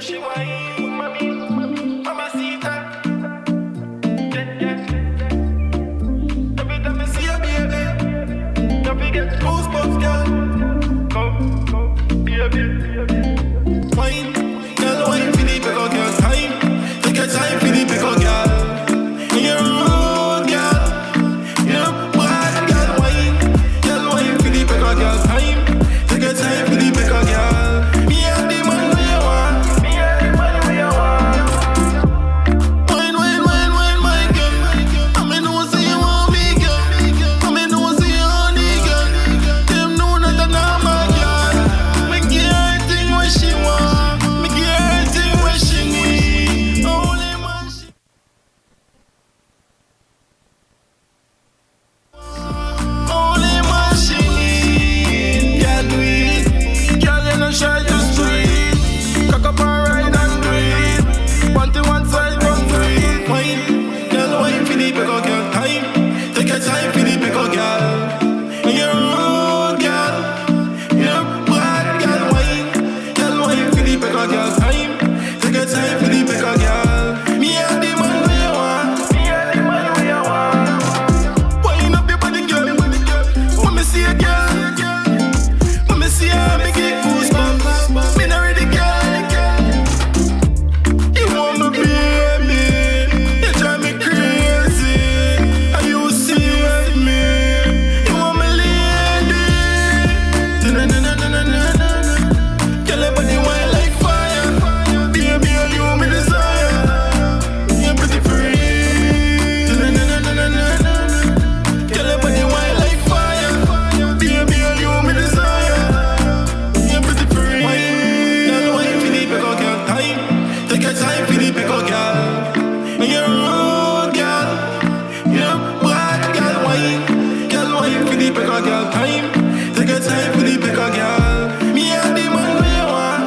she whine, mamacita. Every time I see a baby, you forget goosebumps, girl. Come, baby. Wine, girl, wine for the bigger girl. Time, take your time for the bigger girl. You're rude, girl. You're bad, girl. Wine for the bigger girl. Time, take your time for the bigger girl. Me and the man where you want. Wine, my girl. I mean, no one say you want me, girl. I mean, no one say you honey, girl. Them know that I'm not my girl. Make her thing what she want. Make her thing what she need. Only man she only man she need. Girl, do it. Girl, you know shy, just do it. Cock up and ride and do it. One to one side, one to it. Wine, girl, wine for the bigger girl. Time, take your time for the bigger girl. You're rude, girl. You're bad, girl. Wine for the bigger girl. Time, take your time for the bigger girl. Me and the man where you want. Wine up your body, girl. When me see a girl, when me see her, me get goosebumps. Me not ready, girl. You want me, baby? You drive me crazy. Are you see me? You want me, lady? Na-na-na-na-na-na-na. Girl, your body wine like fire. Baby, you me desire. You're pretty free. Na-na-na-na-na-na-na. Girl, your body wine like fire. Baby, you me desire. You're pretty free. Girl, wine for the bigger girl. Time, take your time for the bigger girl. You're rude, girl. You're bad, girl. Wine for the bigger girl. Time, take your time for the bigger girl. Me and the man where you want.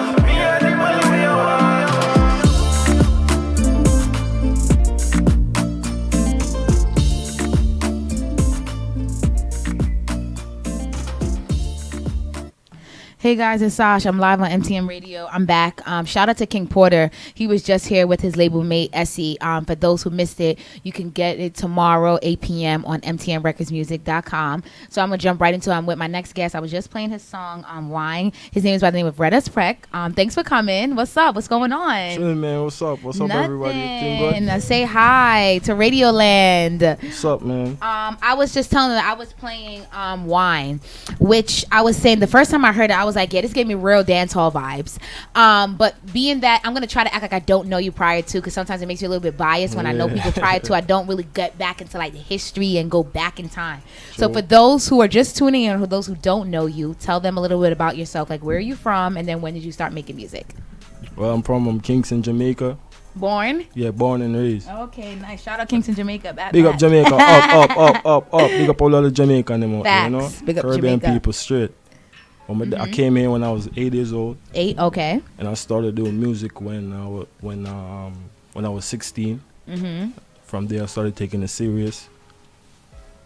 Hey guys, it's Sash. I'm live on MTM Radio. I'm back. Shout out to King Porter. He was just here with his label mate Essie. For those who missed it, you can get it tomorrow 8 p.m. on mtmrecordsmusic.com. So I'm gonna jump right into it. I'm with my next guest. I was just playing his song Wine. His name is by the name of ReddazPek. Thanks for coming. What's up? What's going on? Chilling, man. What's up? What's up, everybody? Thing good? Nothing. Say hi to Radioland. What's up, man? I was just telling them that I was playing Wine, which I was saying the first time I heard it, I was like, yeah, this gave me real dance hall vibes. But being that I'm gonna try to act like I don't know you prior to, because sometimes it makes me a little bit biased when I know people prior to. I don't really get back into like the history and go back in time. So for those who are just tuning in, or those who don't know you, tell them a little bit about yourself. Like, where are you from, and then when did you start making music? Well, I'm from Kingston, Jamaica. Born? Yeah, born and raised. Okay, nice. Shout out Kingston, Jamaica. Big up Jamaica. up. Big up all the Jamaican them out there, you know? Big up Caribbean Jamaica. people straight. I came here when I was 8 years old. 8, okay. And I started doing music when I was 16. From there I started taking it serious.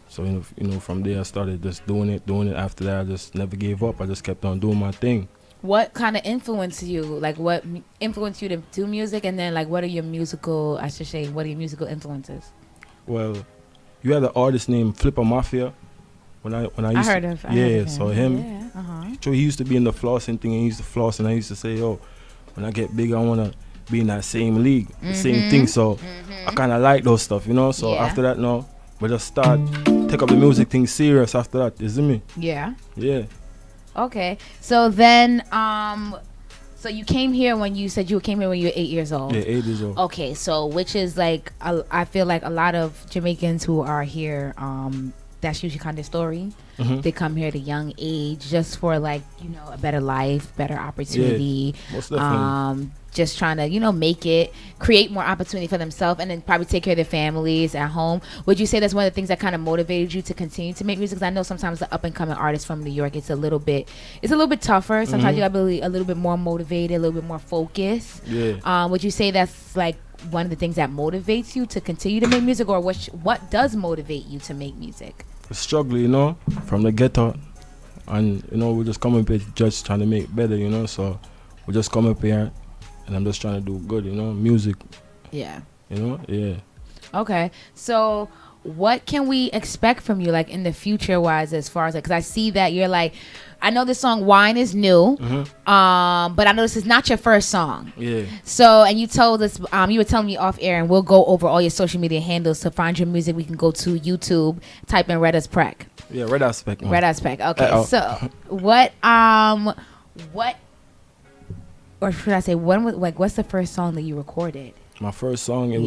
So you know, from there I started just doing it. After that, I just never gave up. I just kept on doing my thing. What kind of influenced you? Like, what influenced you to do music? And then, like, what are your musical influences? Well, you had an artist named Flipper Mafia. When I heard of him. So him. Yeah. So he used to be in the flossing thing, and he used to floss, and I used to say, yo, when I get big, I want to be in that same league, the same thing. So I kind of like those stuff, you know. So after that, we just take up the music thing serious after that, isn't me? Yeah. Okay. So then, so you came here when you said you came here when you were 8 years old. Yeah, 8 years old. Okay, so which is like, I feel like a lot of Jamaicans who are here, that's usually kind of story. They come here at a young age just for, like, you know, a better life, better opportunity. Yeah, most definitely. Just trying to, you know, make it, create more opportunity for themselves, and then probably take care of their families at home. Would you say that's one of the things that kind of motivated you to continue to make music? Because I know sometimes the up and coming artists from New York, it's a little bit tougher. Sometimes you gotta be a little bit more motivated, a little bit more focused. Yeah. Would you say that's like one of the things that motivates you to continue to make music, or what does motivate you to make music? Struggle, you know, from the ghetto, and you know, we just come up here just trying to make better, you know. So we just come up here and I'm just trying to do good, music, Yeah. Yeah. Okay. So what can we expect from you, like in the future wise, as far as like, because I see that you're like, I know this song Wine is new, but I know this is not your first song. Yeah. So, and you told us, you were telling me off air, and we'll go over all your social media handles to find your music. We can go to YouTube, type in ReddazPek. Yeah, ReddazPek. ReddazPek. Okay. So what, or should I say, when was, like, what's the first song that you recorded? My first song, it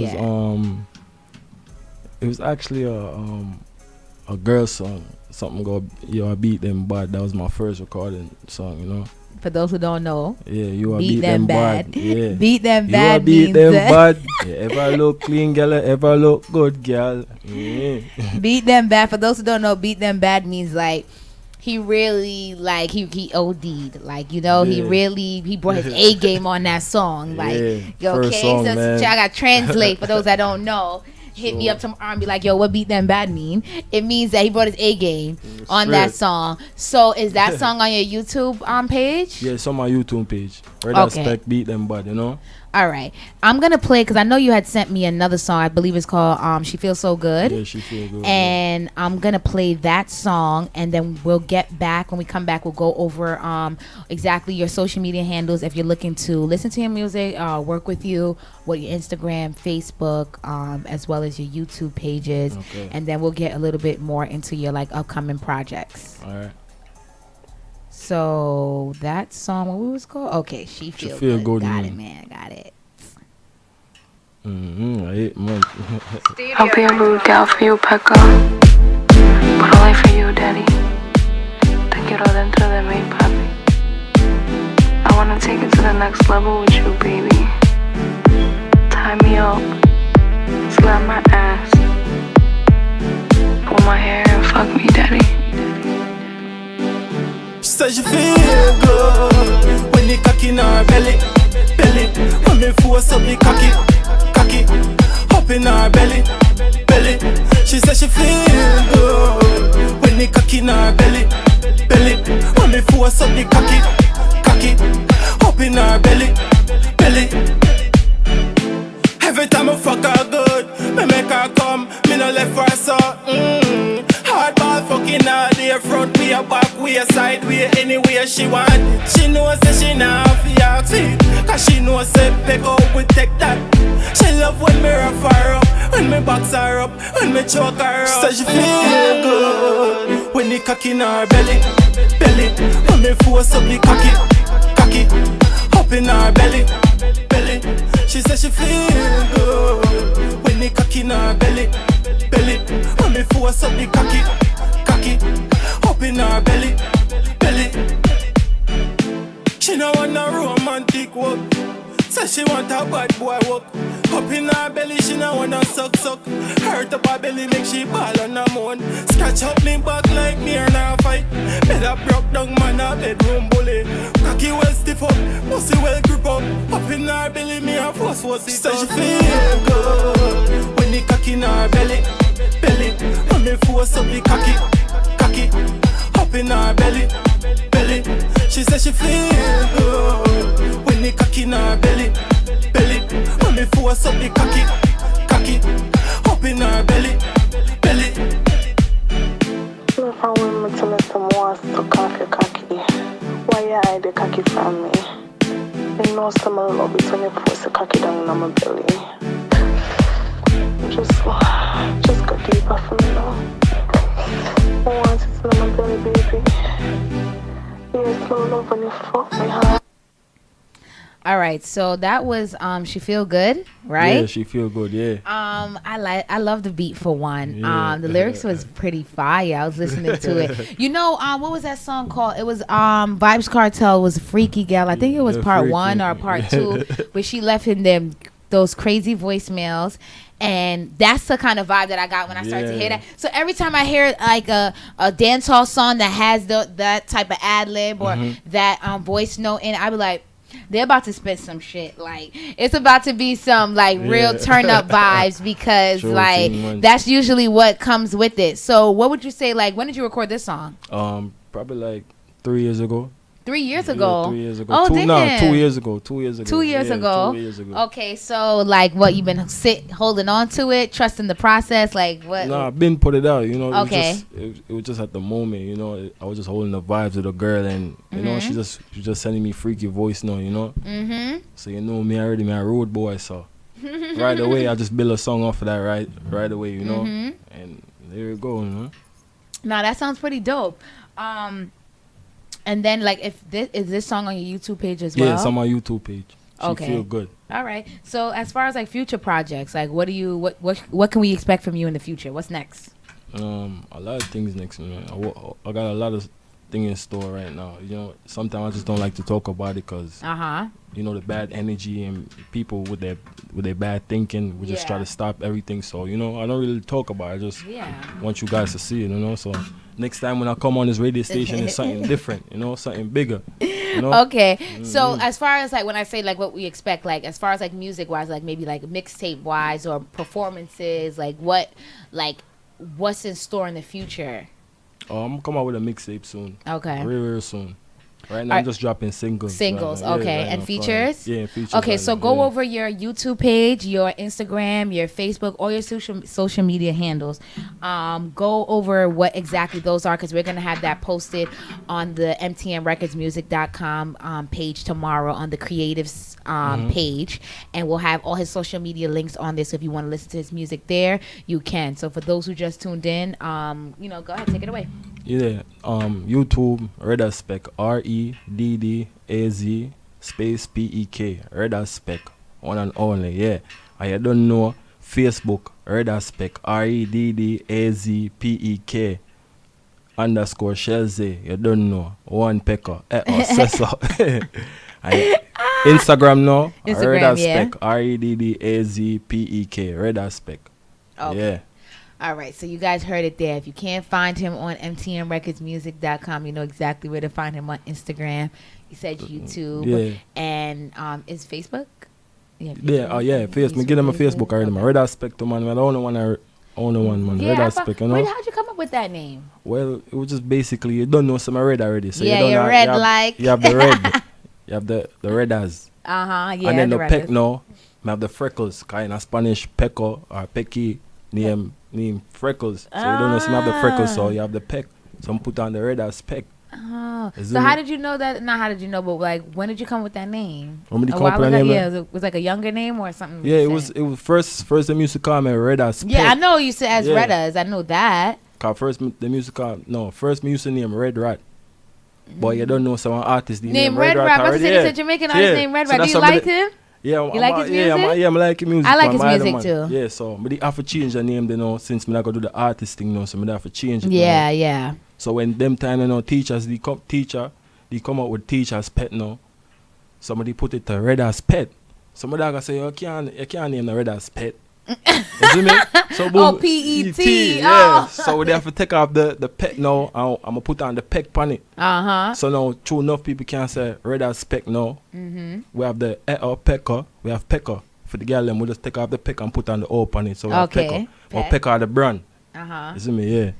was actually a girl song. Something go, I beat them bad. That was my first recording song, For those who don't know, yeah, you are beat them bad. Yeah, beat them bad. You means beat them bad. You ever look clean, girl? Ever look good, girl? Yeah. Beat them bad. For those who don't know, beat them bad means like he really like he OD'd, like he brought his A game on that song. Like first song, man. I got translate for those that don't know. Hit me up tomorrow and be like, yo, what beat them bad mean? It means that he brought his A game on that song. So is that song on your YouTube page? Yeah, it's on my YouTube page. ReddazPek beat them bad, All right. I'm going to play, because I know you had sent me another song. I believe it's called She Feels So Good. Yeah, She Feels Good. And I'm going to play that song, and then we'll get back. When we come back, we'll go over exactly your social media handles if you're looking to listen to your music, work with you, what your Instagram, Facebook, as well as your YouTube pages. Okay. And then we'll get a little bit more into your like upcoming projects. All right. So that song, what was it called? Okay, She Feel Good. Got it, man. Got it. I hate money. I'll be a rude gal for you, Pekka, but only for you, Daddy. Te quiero dentro de mi papi. I wanna take it to the next level with you, baby. Tie me up, slap my ass, pull my hair and fuck me, Daddy. She said she feel good when the cocky in her belly. When me force up the cocky, up in her belly. She said she feel good when the cocky in her belly. When me force up the cocky, up in her belly. Every time I fuck her good, me make her come, me no left her so. Hardball fucking all day, front way, back way, side way, anywhere she want it. She knows that she not fi ask it, cause she knows that Pek out we take that. She love when me rough her up, when me box her up, when me choke her up. So she feel good when the cocky in her belly. When me force up the cocky, up in her belly. She said she feel good when the cocky in her belly. When me force up the cocky, up in her belly. She no want no romantic work, so she want a bad boy work. Up in her belly, she no want no suck. Hurt up her belly, make she ball on her moan. Scratch up me back like me and her fight. Better broke down man a bedroom bully. Cocky well stiff up, pussy well grip up. Up in her belly, me a force it. So she feel good when the cocky in her belly. When me force up the cocky, up in her belly. She said she feel good when the cocky in her belly. When me force up the cocky, up in her belly. If I want me to let them want to cocky, why you hide the cocky from me? You know some love it when you force the cocky down on my belly. Just go deeper for me now. I want it to my belly, baby. Yeah, slow love when you fuck me hard. All right, so that was She Feel Good, right? Yeah, She Feel Good, yeah. I love the beat for one. Yeah. The lyrics was pretty fire. I was listening to it. What was that song called? It was Vibes Cartel was Freaky Gal. I think it was part Freaky. 1 or part 2 where she left him those crazy voicemails. And that's the kind of vibe that I got when I started to hear that. So every time I hear like a dancehall song that has that type of ad lib or that voice note in it, I be like, they're about to spit some shit. Like it's about to be some like real turn up vibes because like that's usually what comes with it. So what would you say? Like when did you record this song? Probably like 3 years ago. 3 years Yeah, ago. 3 years ago. Oh, two, damn. nah, 2 years ago. 2 years ago. 2 years Yeah, ago. 2 years ago. Okay, so like what you've been holding on to it, trusting the process, like what? Nah, I've been put it out. You know, Okay. it was just at the moment. You know, I was just holding the vibes of the girl, and you know, she just sending me freaky voice now. You know, so you know me already, me a road boy. So right away, I just build a song off of that right away. You know, and there you go. You know. Nah, that sounds pretty dope. And then like if this song on your YouTube page as well? Yeah, it's on my YouTube page. She Okay. feel good. All right. So as far as like future projects, like what can we expect from you in the future? What's next? A lot of things next, man. I got a lot of things in store right now. You know, sometimes I just don't like to talk about it because you know the bad energy and people with their bad thinking would just try to stop everything. So you know, I don't really talk about it. I just want you guys to see it. You know, so next time when I come on this radio station, it's something different. You know, something bigger. You know? Okay. So as far as like when I say like what we expect, like as far as like music wise, like maybe like mixtape wise or performances, like what's in store in the future? I'm gonna come out with a mixtape soon. Okay. Real soon. Right now, I'm just dropping singles. Singles, right now. okay. Right and now, features? Yeah, features. Okay, right so now, go yeah. over your YouTube page, your Instagram, your Facebook, all your social media handles. Go over what exactly those are because we're going to have that posted on the MTMRecordsMusic.com page tomorrow on the creatives page. And we'll have all his social media links on this. So if you want to listen to his music there, you can. So for those who just tuned in, you know, go ahead, take it away. Yeah, YouTube, ReddazPek, Reddaz space PEK, ReddazPek, one and only, yeah. And you don't know, Facebook, ReddazPek, ReddazPek, underscore Shelze, you don't know, one pecker, Instagram now, ReddazPek, ReddazPek, ReddazPek, yeah. All right, so you guys heard it there. If you can't find him on MTMRecordsMusic.com, you know exactly where to find him on Instagram. You said YouTube. Yeah. And is Facebook? Facebook. Give them a Facebook already, man. ReddazPek, man. I don't want to man. ReddazPek, you know. How'd you come up with that name? Well, it was just basically, you don't know some red already. So Yeah, you don't you're have, red you have, like. You have the red. You have the Reddaz. Yeah. And then the Reddaz. Pek now, you have the freckles. Kind of Spanish Peco or Pecky name freckles. So you don't know some have the freckles, so you have the Pek. Some put on the ReddazPek. Oh. So how did you know that? Not how did you know, but like when did you come with that name? When did you A come up while with that ago? name? Yeah, was it like a younger name or something? Yeah, you it said? was first the music called me ReddazPek. Yeah, I know you said as Yeah. Reddaz. I know that. Cause first me used name Red Rat. But you don't know some artist Name Red Rat. I said it's a Jamaican artist named Red Rat. Do you like him? Yeah, You like his music? I like his music. I like man. his My music man. too. Yeah, so but I have to change the name, you know, since me not gonna do the artist thing now, so me have to change it. Yeah, now. yeah. So when them time, you know, teachers they come out with teachers pet now. Somebody put it to ReddazPet. Somebody gonna say you can't name the ReddazPet. You see me? So boom, PET. Yeah. Oh. So they have to take off the pet now. I'm gonna put on the Pek on it. So now, true enough, people can say ReddazPek now. We have the Pecker. We have Pecker. For the girl, them we just take off the Pek and put on the O on it. So we have Pecker. Or Pecker the brand. You see me? Yeah.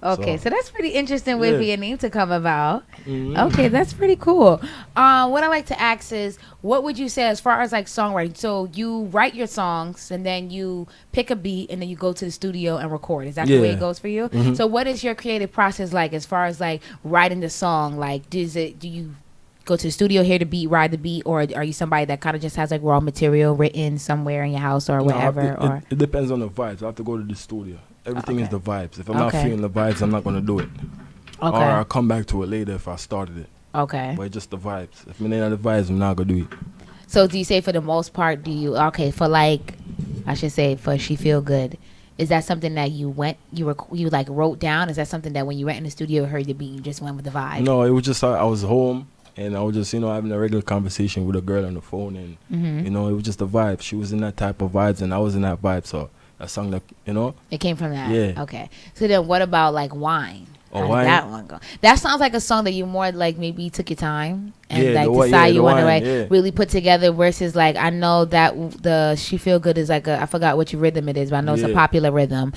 Okay, so that's pretty interesting way Yeah. for your name to come about. Okay, that's pretty cool. What I like to ask is, what would you say as far as like songwriting? So you write your songs and then you pick a beat and then you go to the studio and record. Is that the way it goes for you? So what is your creative process like as far as like writing the song? Like, do you go to the studio, hear the beat, ride the beat, or are you somebody that kind of just has like raw material written somewhere in your house or whatever? It depends on the vibes. I have to go to the studio. Everything is the vibes. If I'm not feeling the vibes, I'm not gonna do it. Or I'll come back to it later if I started it. Okay. But it's just the vibes. If I'm not the vibes, I'm not gonna do it. So do you say for the most part, for like, I should say for She Feel Good, is that something that you like wrote down? Is that something that when you went in the studio, heard the beat, you just went with the vibe? No, it was just I was home and I was just having a regular conversation with a girl on the phone and it was just the vibe. She was in that type of vibes and I was in that vibe, so. A song that, It came from that? Yeah. Okay. So then what about like Wine? Oh, How did Wine? that one go? That sounds like a song that you more like maybe took your time and Yeah, like the Wine- decide yeah, you the want to Wine, like yeah. really put together versus like I know that the She Feel Good is like I forgot which rhythm it is, but I know it's a Yeah. popular rhythm.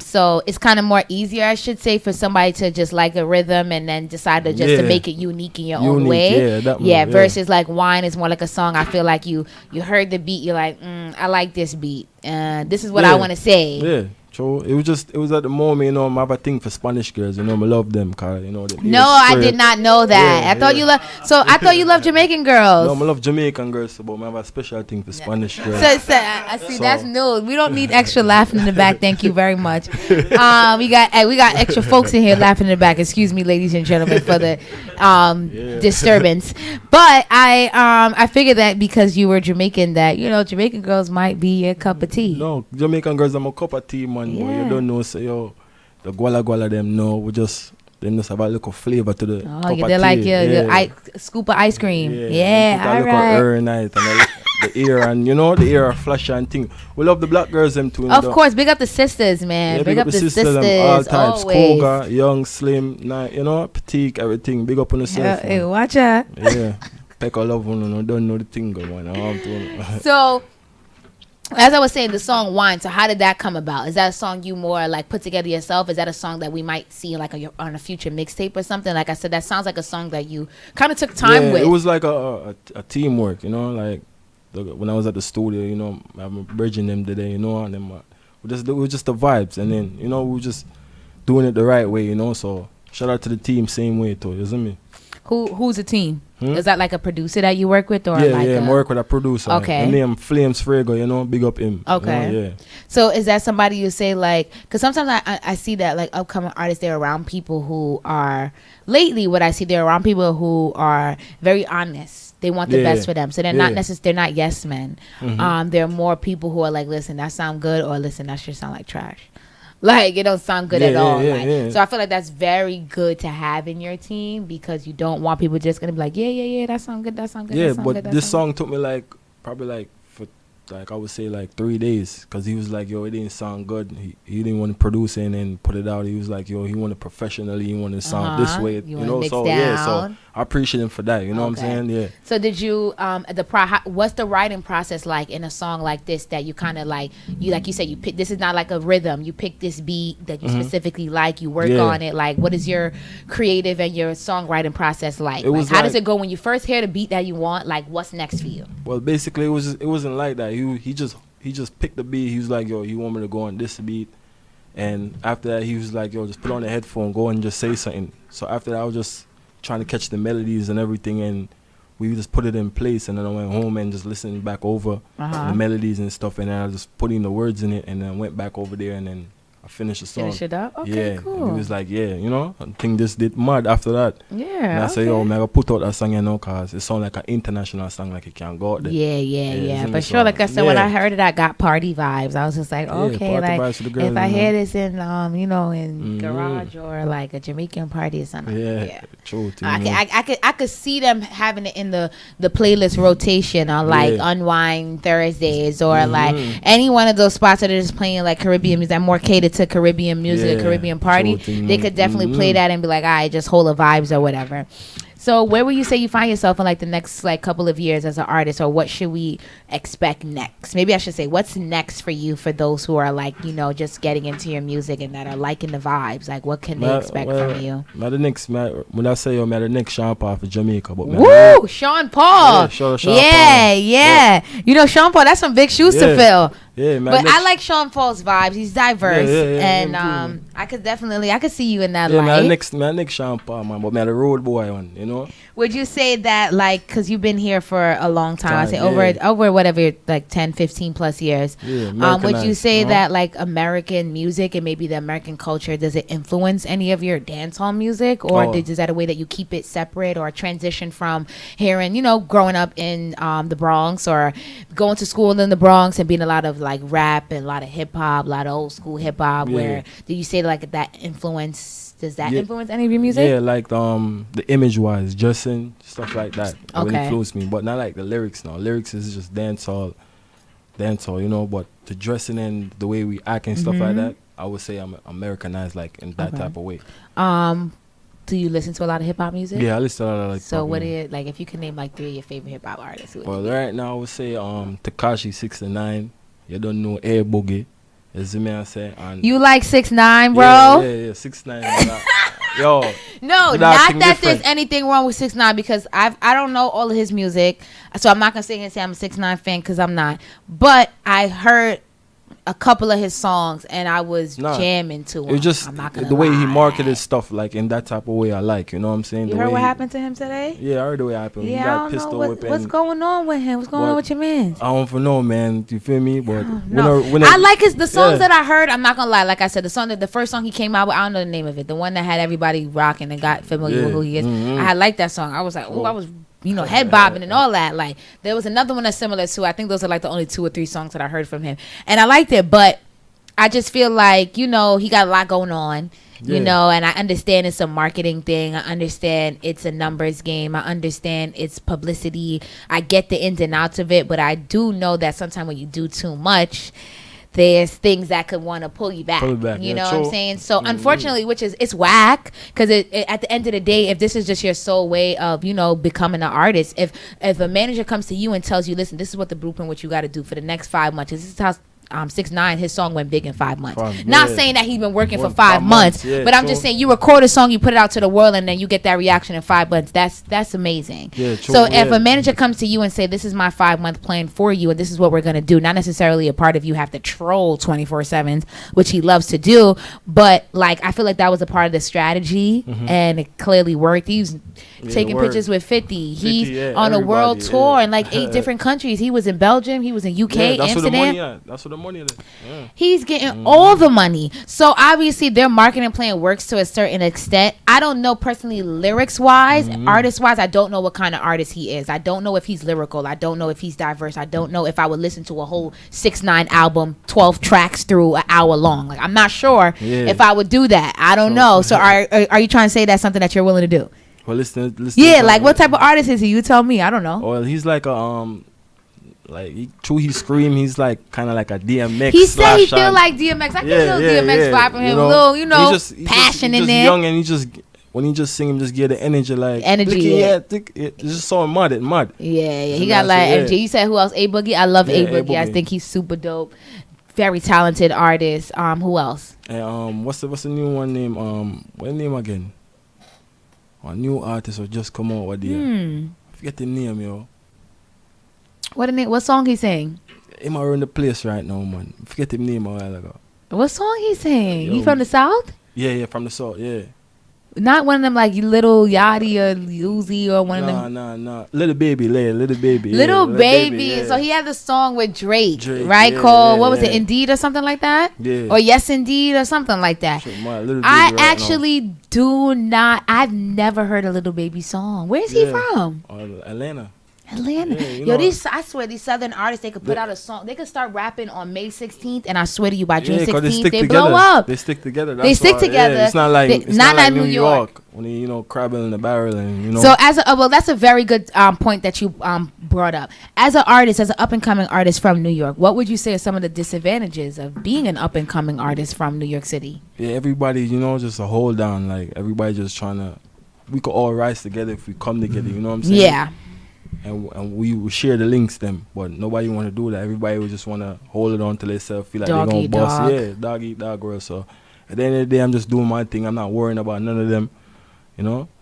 So it's kind of more easier, I should say, for somebody to just like a rhythm and then decide to just to Yeah. make it unique in your own Unique, way. yeah, that one, yeah. yeah. Versus like Wine is more like a song. I feel like you heard the beat, you're like, I like this beat. This is what I Yeah. want to say. Yeah, true. It was at the moment, you know, I have a thing for Spanish girls, you know, I love them, cause, you know, them No, ears I straight. did not know that. Yeah, I thought yeah. you love. So I thought you loved Jamaican girls. No, I love Jamaican girls, but I have a special thing for Spanish girls. So I see So- that's new. We don't need extra laughing in the back. Thank you very much. We got extra folks in here laughing in the back. Excuse me, ladies and gentlemen, for the disturbance. But I figured that because you were Jamaican, that you know Jamaican girls might be your cup of tea. No, Jamaican girls, I'm a cup of tea, man. But Yeah. you don't know, say, yo, the guala them, no, they just have a little flavor to the Oh, cup yeah, of they're like tea. your scoop of ice cream. Yeah, put a all little right. air in it and the ear and, you know, the ear flash and thing. We love the black girls, them too. Of course, big up the sisters, man. Yeah, big up the sisters. them all types. Always. Koga, young, slim, you know, petite, everything. Big up on yourself. Hey, man. watch out. Yeah. Peck all love one, no, don't know the thing going on. So, as I was saying, the song "Wine." So, how did that come about? Is that a song you more like put together yourself? Is that a song that we might see like on a future mixtape or something? Like I said, that sounds like a song that you kind of took time with. It was like a teamwork, you know, like when I was at the studio, you know, I'm bridging them today, you know, and then it was just the vibes, and then, you know, we were just doing it the right way, you know. So shout out to the team, same way too, you see me? Who's the team? Is that like a producer that you work with, or Yeah, like I work with a producer. Okay. His name Flames Frago, you know, big up him. Okay. You know, yeah. So is that somebody you say like? Because sometimes I see that like upcoming artists, they're around people who are lately. What I see, they're around people who are very honest. They want the Yeah, best for them, so they're not necessarily they're not yes men. They're more people who are like, listen, that sound good, or listen, that should sound like trash. Like it don't sound good at all. So I feel like that's very good to have in your team because you don't want people just gonna be like, yeah, that sound good, that sound good. Yeah, that sound but good, that this sound song took me like probably like for like I would say like 3 days, because he was like, yo, it didn't sound good. He didn't want to produce it and then put it out. He was like, yo, he wanted professionally, he wanted to sound this way, You you wanna know. mix So down. so I appreciate him for that. You know what I'm Okay. saying? Yeah. So did you what's the writing process like in a song like this that you kind of like you said you pick, this is not like a rhythm, you pick this beat that you specifically like, you work Yeah. on it, like what is your creative and your songwriting process like? It was how does like- it go when you first hear the beat that you want? Like what's next for you? Well, basically it wasn't like that. He just picked the beat. He was like, yo, you want me to go on this beat? And after that, he was like, yo, just put on the headphone, go and just say something. So after that, I was just trying to catch the melodies and everything, and we just put it in place. And then I went home and just listened back over the melodies and stuff, and then I just put in the words in it, and then went back over there, and then I finished the song. Finish it up? Okay, yeah, cool. And he was like, yeah, you know, I think this did mad after that. Yeah. And I said, yo, man, I put out that song, you know, because it sounds like an international song, like it can go out there. Yeah. isn't For it? sure. So, Like I said, when yeah. I heard it, I got party vibes. I was just like, okay, party like vibes for the girls, if I you know. hear this in in garage or like a Jamaican party or something. Yeah, true. I could see them having it in the playlist rotation on like Unwind Thursdays or like any one of those spots that are just playing like Caribbean music, that more catered to Caribbean music, Yeah, Caribbean party. true thing. They could definitely play that and be like, all right, just hold the vibes or whatever. So where would you say you find yourself in like the next like couple of years as an artist, or what should we expect next? Maybe I should say, what's next for you for those who are like, just getting into your music and that are liking the vibes? Like what can they expect from you? When I say the next Sean Paul for Jamaica, but Woo! Sean Paul. Yeah, shout out Sean Yeah. Sean Paul, that's some big shoes to fill. Yeah, man. But I like Sean Paul's vibes. He's diverse, and him too. I could see you in that Yeah, light. man, next Sean Paul, man, but man, the road boy one, you know. Would you say that, like, because you've been here for a long time, I say yeah. over whatever, like 10, 15 plus years, Yeah, would you Americanized, say that, like, American music and maybe the American culture, does it influence any of your dancehall music? Or is that a way that you keep it separate or transition from hearing, growing up in the Bronx or going to school in the Bronx and being a lot of, like, rap and a lot of hip-hop, a lot of old school hip-hop, where do you say, like, that influence... Does that influence any of your music? Yeah, like the image wise, dressing, stuff like that. It will Okay. influence me, but not like the lyrics now. Lyrics is just dancehall, dancehall, you know. But the dressing and the way we act and stuff like that, I would say I'm Americanized, like in that type of way. Do you listen to a lot of hip hop music? Yeah, I listen to a lot of like. So what is like if you can name like 3 of your favorite hip hop artists? Well, right now I would say Tekashi 69. You don't know Air Boogie. You see me I say. And you like 6ix9ine, bro? Yeah, 6ix9ine. Yo. No, not that there's anything wrong with 6ix9ine because I don't know all of his music, so I'm not gonna sit here and say I'm a 6ix9ine fan because I'm not. But I heard a couple of his songs and I was jamming to him. It's just I'm not gonna the way lie. he marketed stuff, like in that type of way I like. You know what I'm saying? You heard what happened to him today? Yeah, I heard the way it happened. Yeah, he got I don't pistol know whipping. what's going on with him. What's going on with your man? I don't know, man. You feel me? But I like the songs that I heard. I'm not gonna lie. Like I said, the first song he came out with, I don't know the name of it. The one that had everybody rocking and got familiar with who he is. I had liked that song. I was like, oh, I was head bobbing and all that. Like there was another one that's similar to. I think those are like the only 2 or 3 songs that I heard from him, and I liked it. But I just feel like he got a lot going on. And I understand it's a marketing thing. I understand it's a numbers game. I understand it's publicity. I get the ins and outs of it, but I do know that sometimes when you do too much, there's things that could want to pull you back. You know what I'm saying? So unfortunately, it's whack because at the end of the day, if this is just your sole way of becoming an artist, if a manager comes to you and tells you, listen, this is what the blueprint, what you got to do for the next 5 months. This is how 6ix9ine, his song went big in 5 months. Not saying that he's been working for 5 months, but I'm just saying you record a song, you put it out to the world, and then you get that reaction in 5 months. That's amazing. So if a manager comes to you and say, this is my 5-month plan for you, and this is what we're gonna do, not necessarily a part of you have to troll 24/7, which he loves to do, but like I feel like that was a part of the strategy, and it clearly worked. He's taking pictures with 50. He's on a world tour in like 8 different countries. He was in Belgium. He was in UK, Amsterdam. That's what the money is. He's getting all the money. So obviously their marketing plan works to a certain extent. I don't know personally lyrics wise, artist wise. I don't know what kind of artist he is. I don't know if he's lyrical. I don't know if he's diverse. I don't know if I would listen to a whole 6ix9ine album, 12 tracks through an hour long. Like I'm not sure if I would do that. I don't know. So are you trying to say that's something that you're willing to do? Well, listen. Yeah, like what type of artist is he? You tell me. I don't know. Well, he's like a like he scream. He's like kind of like a DMX. He said he feel like DMX. I get a little DMX vibe from him. A little, passion in there. Young and when he just sing, him just get the energy like it's just so mud. Yeah. He got like energy. You said who else? A Boogie. I love A Boogie. I think he's super dope. Very talented artist. Who else? And what's the new one name? What the name again? A new artist will just come out with the forget the name, yo. What song he sing? Him around the place right now, man. Forget the name a while ago. What song he sing? He from the South? Yeah, from the South, yeah. Not one of them like Little Yachty or Uzi or one of them. Nah. Little Baby. Little Baby. Yeah. So he had the song with Drake right? Called what was it? Indeed or something like that? Yeah. Or Yes Indeed or something like that. I actually do not. I've never heard a Little Baby song. Where's he from? Atlanta. Yeah, I swear these southern artists, they could put out a song. They could start rapping on May 16th, and I swear to you, by June 16th, they blow up. They stick together. Yeah, it's not like New York when they crabbing in the barrel and So that's a very good point that you brought up. As an artist, as an up and coming artist from New York, what would you say are some of the disadvantages of being an up and coming artist from New York City? Yeah, everybody, just a hold down. Like everybody just trying to. We could all rise together if we come together. You know what I'm saying? Yeah. And we will share the links them, but nobody want to do that. Everybody would just want to hold it on till they feel like they're gonna boss. Yeah, dog eat dog world. So at the end of the day, I'm just doing my thing. I'm not worrying about none of them.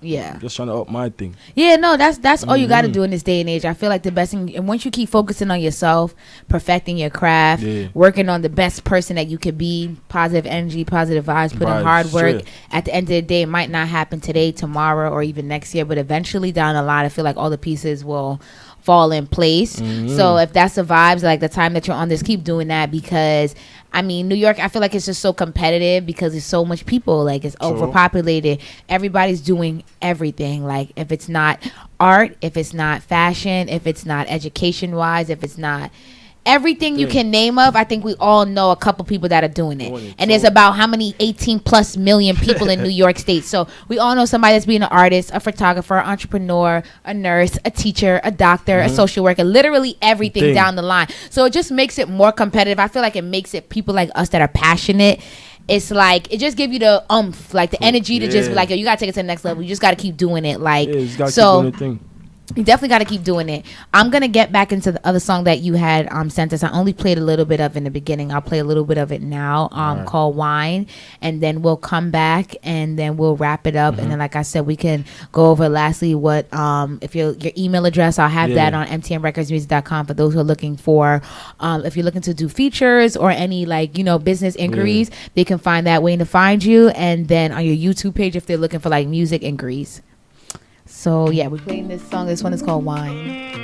Yeah. I'm just trying to up my thing. Yeah, no, that's all you got to do in this day and age. I feel like the best thing, and once you keep focusing on yourself, perfecting your craft, working on the best person that you could be, positive energy, positive vibes, put in hard work. At the end of the day, it might not happen today, tomorrow, or even next year, but eventually down the line, I feel like all the pieces will fall in place. So if that's the vibes, like the time that you're on this, keep doing that, because I mean, New York, I feel like it's just so competitive because there's so much people. Like, it's overpopulated. Everybody's doing everything. Like, if it's not art, if it's not fashion, if it's not education-wise, if it's not everything you can name of, I think we all know a couple people that are doing it. And there's about how many 18 plus million people in New York State. So we all know somebody that's being an artist, a photographer, entrepreneur, a nurse, a teacher, a doctor, a social worker, literally everything down the line. So it just makes it more competitive. I feel like it makes it people like us that are passionate. It's like, it just give you the like the energy to just be like, yo, you gotta take it to the next level. You just gotta keep doing it. Like, you gotta so keep doing the thing. you definitely got to keep doing it. I'm going to get back into the other song that you had sent us. I only played a little bit of in the beginning. I'll play a little bit of it now, called Wine. And then we'll come back and then we'll wrap it up. And then, like I said, we can go over lastly what, if your email address, I'll have that on mtmrecordsmusic.com for those who are looking for, if you're looking to do features or any like, you know, business inquiries, they can find that way to find you. And then on your YouTube page, if they're looking for like music inquiries. So yeah, we're playing this song. This one is called Wine.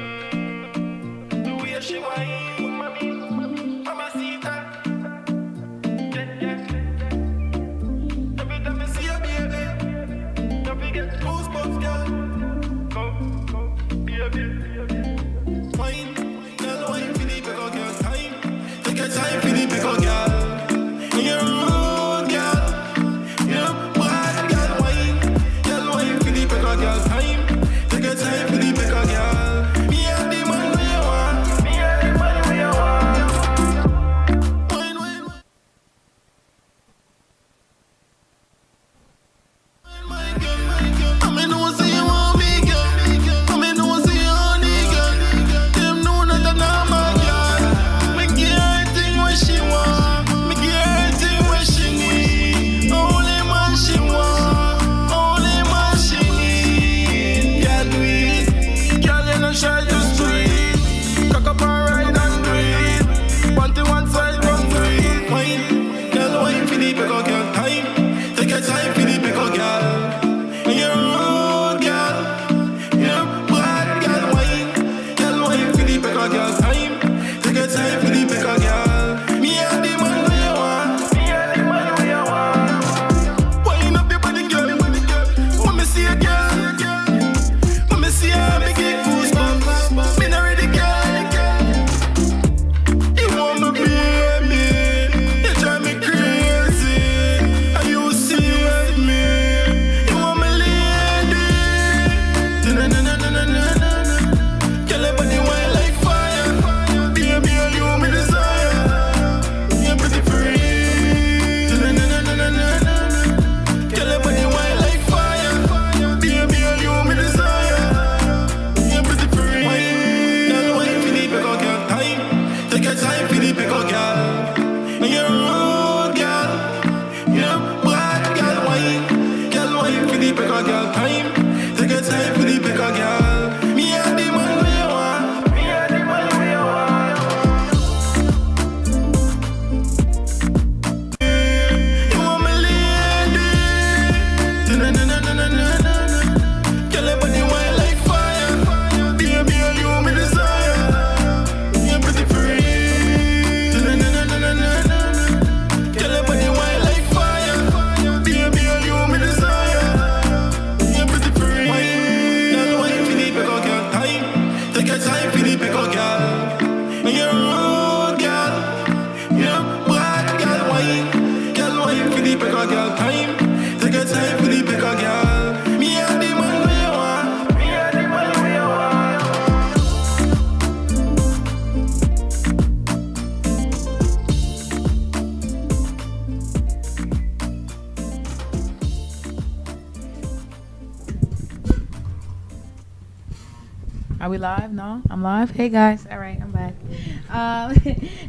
Are we live? No, I'm live. Hey guys. All right, I'm back.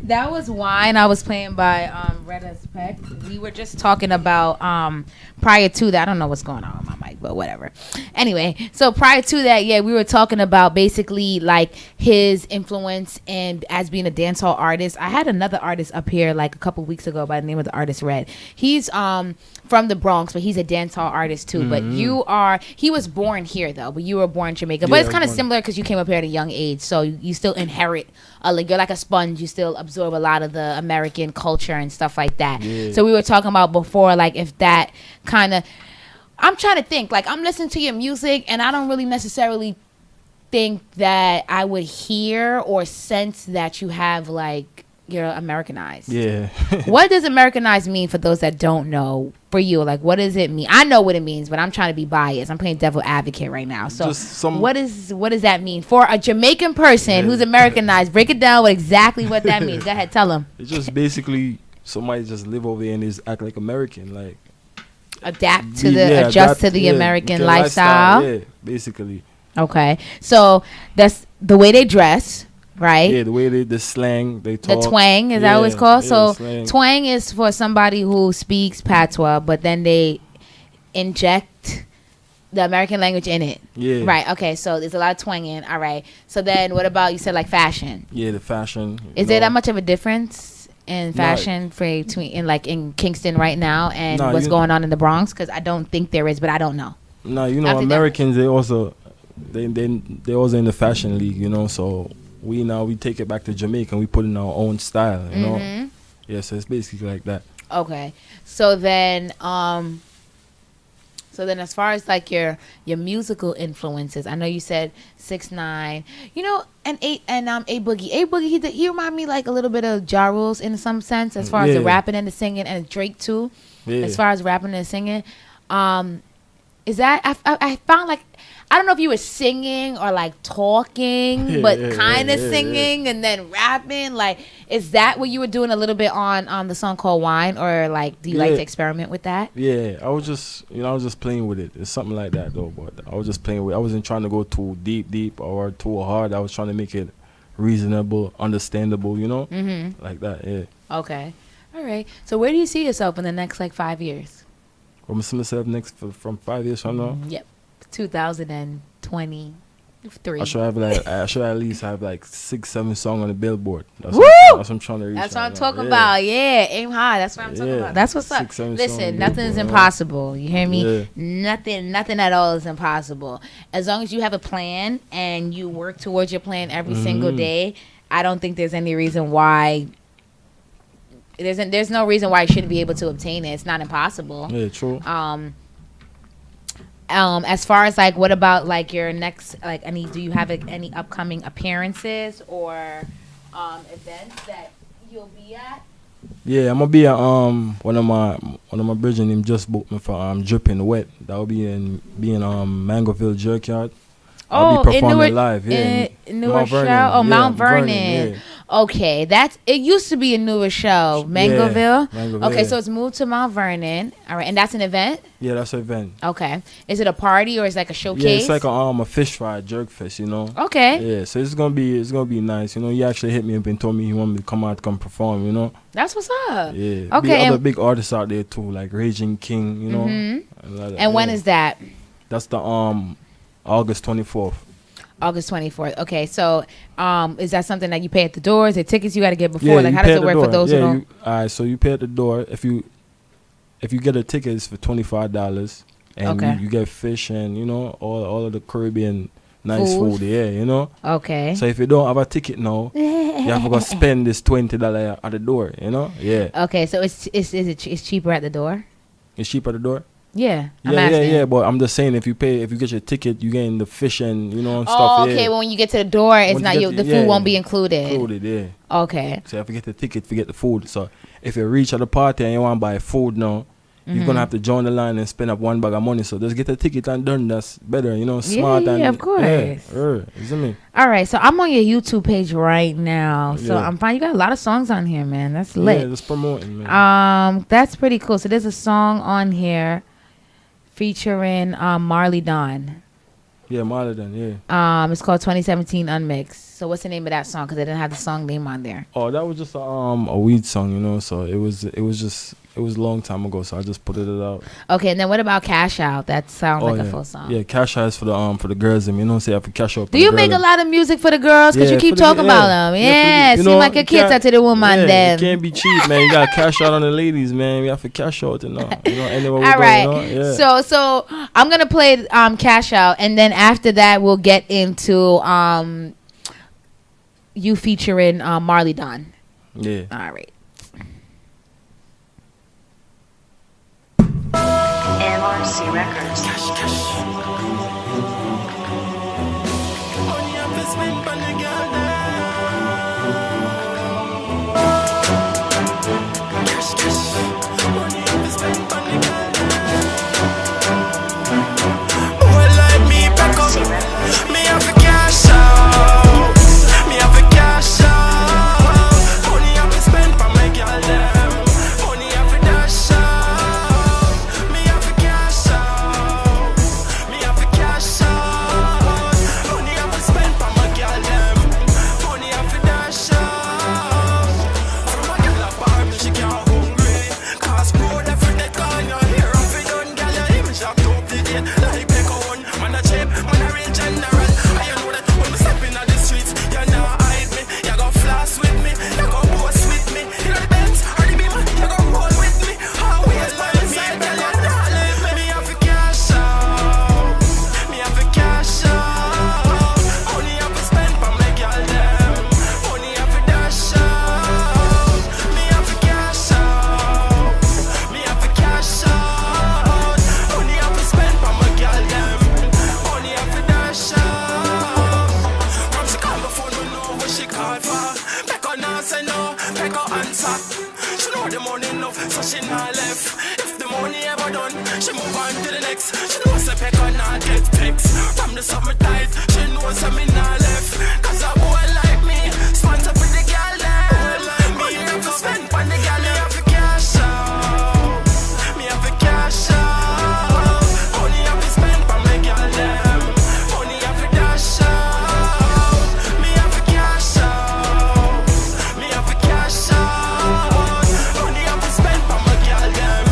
That was Wine. I was playing by ReddazPek. We were just talking about prior to that. I don't know what's going on with my mic, but whatever. Anyway, so prior to that, yeah, we were talking about basically like his influence and as being a dancehall artist. I had another artist up here like a couple weeks ago by the name of the artist Red. He's from the Bronx, but he's a dancehall artist too. But he was born here though, but you were born in Jamaica. But it's kind of similar because you came up here at a young age, so you still inherit, like you're like a sponge. You still absorb a lot of the American culture and stuff like that. Yeah. So we were talking about before, like if that kind of, I'm trying to think, like I'm listening to your music and I don't really necessarily think that I would hear or sense that you have like you're Americanized. Yeah. What does Americanized mean for those that don't know? For you, like, what does it mean? I know what it means, but I'm trying to be biased. I'm playing devil advocate right now. So, what does that mean for a Jamaican person who's Americanized? Break it down with exactly what that means. Go ahead, tell them. It's just basically somebody just live over here and just act like American, like adjust to the American lifestyle. Yeah, basically. Okay, so that's the way they dress. Right. Yeah, the way the slang they talk. The twang, is that what it's called? Yeah, so twang is for somebody who speaks patois, but then they inject the American language in it. Yeah. Right. Okay. So there's a lot of twang in. All right. So then what about, you said like fashion? Yeah, the fashion. Is there that much of a difference in fashion in Kingston right now and what's going on in the Bronx? Because I don't think there is, but I don't know. No, Americans, they also in the fashion league, so we take it back to Jamaica and we put in our own style, you know. Yeah, so it's basically like that. Okay. So then as far as like your musical influences, I know you said 6ix9ine, and A Boogie. A Boogie, he remind me like a little bit of Ja Rule's in some sense as far as the rapping and the singing, and Drake too. Yeah. As far as rapping and singing. Is that I found like, I don't know if you were singing or like talking, but kind of singing and then rapping. Like, is that what you were doing a little bit on the song called Wine, or like, do you like to experiment with that? Yeah, I was just playing with it. It's something like that though, but I was just playing with it. I wasn't trying to go too deep or too hard. I was trying to make it reasonable, understandable, like that. Yeah. Okay. All right. So where do you see yourself in the next like 5 years? Where am I see myself from 5 years from now? Yep. 2023. I should at least have like 6-7 songs on the Billboard. That's Woo! What I'm trying to reach. That's what I'm talking about. Yeah, aim high. That's what I'm talking about. That's what's up. Listen, nothing's impossible. You hear me? Yeah. Nothing at all is impossible. As long as you have a plan and you work towards your plan every single day, I don't think there's any reason why. There's no reason why you shouldn't be able to obtain it. It's not impossible. Yeah, true. As far as like, what about like your next, like, do you have any upcoming appearances or events that you'll be at? Yeah, I'm gonna be at one of my bridges named just booked me for dripping wet. That will be in Mangoville Jerkyard. I'll be performing live. Yeah, in New Rochelle. Oh, Mount Vernon. Yeah. Okay, it used to be in New Rochelle, Mangoville. Okay, so it's moved to Mount Vernon. All right, and that's an event. Yeah, that's an event. Okay, is it a party or is it like a showcase? Yeah, it's like a fish fry jerk fest, Okay. Yeah, so it's gonna be nice. He actually hit me up and told me he wanted me to come perform. That's what's up. Yeah. Okay. Other big artists out there too, like Raging King. And when is that? That's the August 24th. August 24th. Okay, so is that something that you pay at the door? Is it tickets you got to get before? Like, how does it work for those who don't? All right, so you pay at the door. If you get a ticket, it's for $25, and you get fish and all of the Caribbean nice food. Yeah, Okay. So if you don't have a ticket now, you have to go spend this $20 at the door. Yeah. Okay, so it's cheaper at the door. It's cheaper at the door. Yeah, yeah. But I'm just saying, if you get your ticket, you getting the fish and and stuff. Oh, okay. Well, when you get to the door, it's not the food won't be included. Yeah. Okay. So if you get the ticket, forget the food. So if you reach at the party and you want to buy food now, you're gonna have to join the line and spend up one bag of money. So just get the ticket and done. That's better, smart. Yeah, of course. Yeah, isn't me? All right, so I'm on your YouTube page right now. So I'm fine. You got a lot of songs on here, man. That's lit. Yeah, just promoting, man. That's pretty cool. So there's a song on here featuring Marley Dawn. Yeah, Marley Dawn, yeah. It's called 2017 Unmixed. So what's the name of that song? Because I didn't have the song name on there. Oh, that was just a weed song, so it was a long time ago, so I just put it out. Okay, and then what about Cash Out? That sounds like a full song. Yeah, Cash Out is for the girls, say I for cash out. Do you make a lot of music for the girls? Because you keep talking about them. Yeah, seem like a kid to the woman then. It can't be cheap, man. You got to cash out on the ladies, man. We have to cash out anywhere we all right. go, yeah. So I'm going to play Cash Out, and then after that we'll get into you featuring Marley Dawn. Yeah. All right. MRC Records. spend on the girl cash, cash. Money have to spend on the girl boy like me back up. Me have to cash out. Me have to cash out. Money have to spend on my girl them. Money have to dash out. Me have to cash out. Me have to cash out. Money have to spend on my girl them. Money have to dash out. From a girl a bar, me she can't hungry. Cause road every day gone, you hear of it done. Girl your image up to the day. Like pick on, man a cheap, man a real general. And you know that when we step in the streets, you not hide me. You go floss with me, you go boast with me. You know the Benz or the Beamer, you go roll with me. How we as by the side, girl you not leave me. Me have to cash out. Me have to cash out. Money have to spend for my girl them. Money have to dash out. Me have to cash out. Me have to cash out. Money have to spend for my girl them. Money have to dash out. From she call the phone, we know what she call for. Make her not say no, make her answer. She know the money enough, so she not left. If the money ever done, she move on to the next. She knows the peck or not get fixed. From the summer tight, she knows that me not left. Cause a boy like me, sponsor for the girl them. Money have to spend on the girl, me have to cash out. Me have to cash out. Money have to spend on my girl them. Money have to dash out. Me have to cash out. Me have to cash out. Money have to spend on my girl them.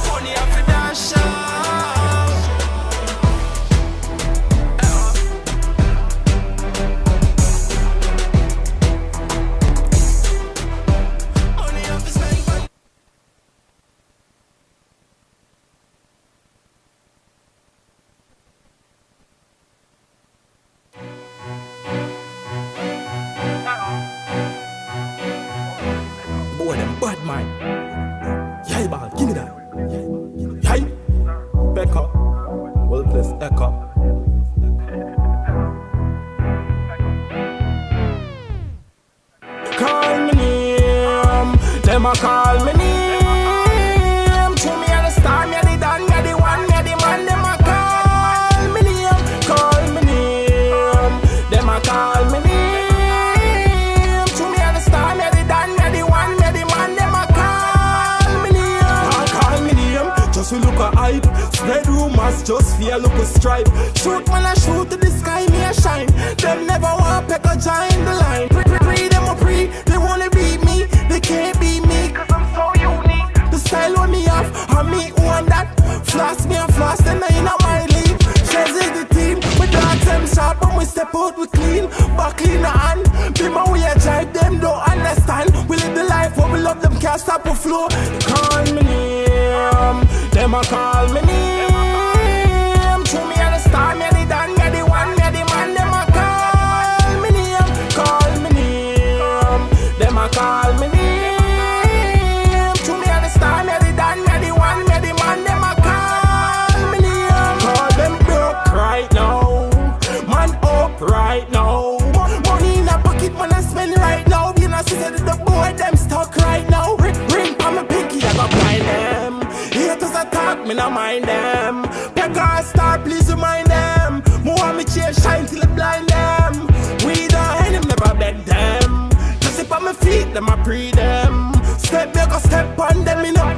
Money have to dash out. Money have to spend on. Boy, them bad man. Yay, ball, give me that. Yay. Becca. Well placed, Eka. Call me name. Them a call me name. To me a the star, me a the don, me a the one, me a the man. Them a call me name. Call me name. Them a call me name. To me a the star, me a the don, me a the one, me a the man. Them a call me name. Call me name. Just to look a hype. Spread rumors, just fear look a stripe. Shoot when I shoot to the sky, me a shine. Them never want pick a giant the line. Pre them a pre, they wanna beat me. They can't beat me, cause I'm so unique. The style on me off, and me who on that. Floss me and floss, then I in a my league. Shares is the team, we dance them sharp, and we step out, we clean. Back clean the hand, be my way I drive, them don't understand. We live the life, what we love, them can't stop a flow. Call me name, them a call me name. To me a the star, me a the don, me a the one, me a the man. Them a call me name, call me name. Them a call me name. To me a the star, me a the don, me a the one, me a the man. Them a call me name. Call them broke right now, man up right now. Money in a pocket, man I spend right now. You know, see the boy them stuck right now. Ring on my pinky, I got blind them. Haters attack, me not mind them. Pick a star, please remind them. More me chair shine till it blind them. We don't end them, never beg them. Just sit on my feet, them I pre them. Step back or step on them, you know.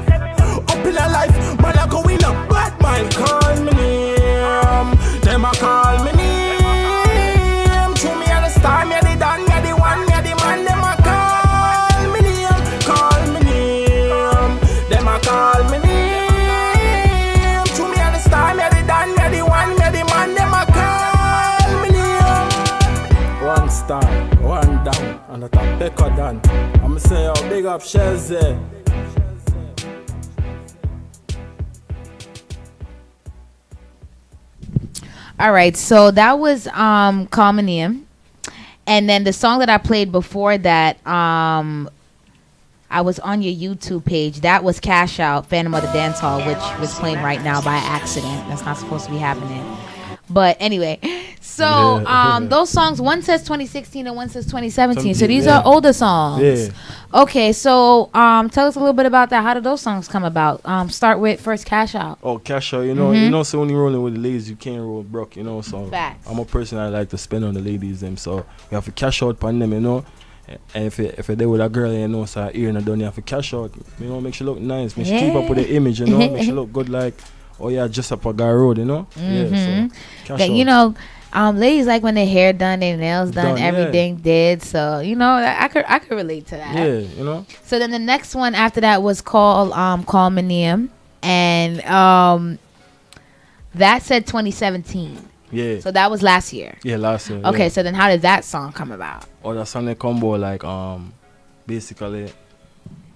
Up in a life, man I go in a bad mind. Call me name, them I call me name. To me a the star, me a the don, me a the one, me a the man. Them I call me name, call me name. Them I call me name. To me a the star, me a the don, me a the one, me a the man. Them I call me name. One star, one down, and the top picker done. I'ma say, oh, big up Shazzy. All right, so that was Communium. And then the song that I played before that, I was on your YouTube page. That was Cash Out, Phantom of the Dance Hall, which was playing right now by accident. That's not supposed to be happening. But anyway, so those songs, one says 2016 and one says 2017. So these are older songs. Yeah. Okay, so tell us a little bit about that. How did those songs come about? Start with first Cash Out. Oh, Cash Out, you know, so when you're rolling with the ladies, you can't roll broke, you know. So Facts. I'm a person I like to spend on the ladies, them. So you have to cash out on them, you know. And if you're there with a girl, you know, so her ear and done, you have to cash out, you know, make she look nice, make she keep up with the image, you know, make she look good, like, oh yeah, just up a guy road, you know. Yeah, so cash out. You know, ladies like when their hair done, their nails done, everything did. So you know, I could relate to that. Yeah, you know. So then the next one after that was called Call MTM, and that said 2017. Yeah. So that was last year. Yeah, last year. Okay, yeah. so then how did that song come about? Oh, that song they combo like basically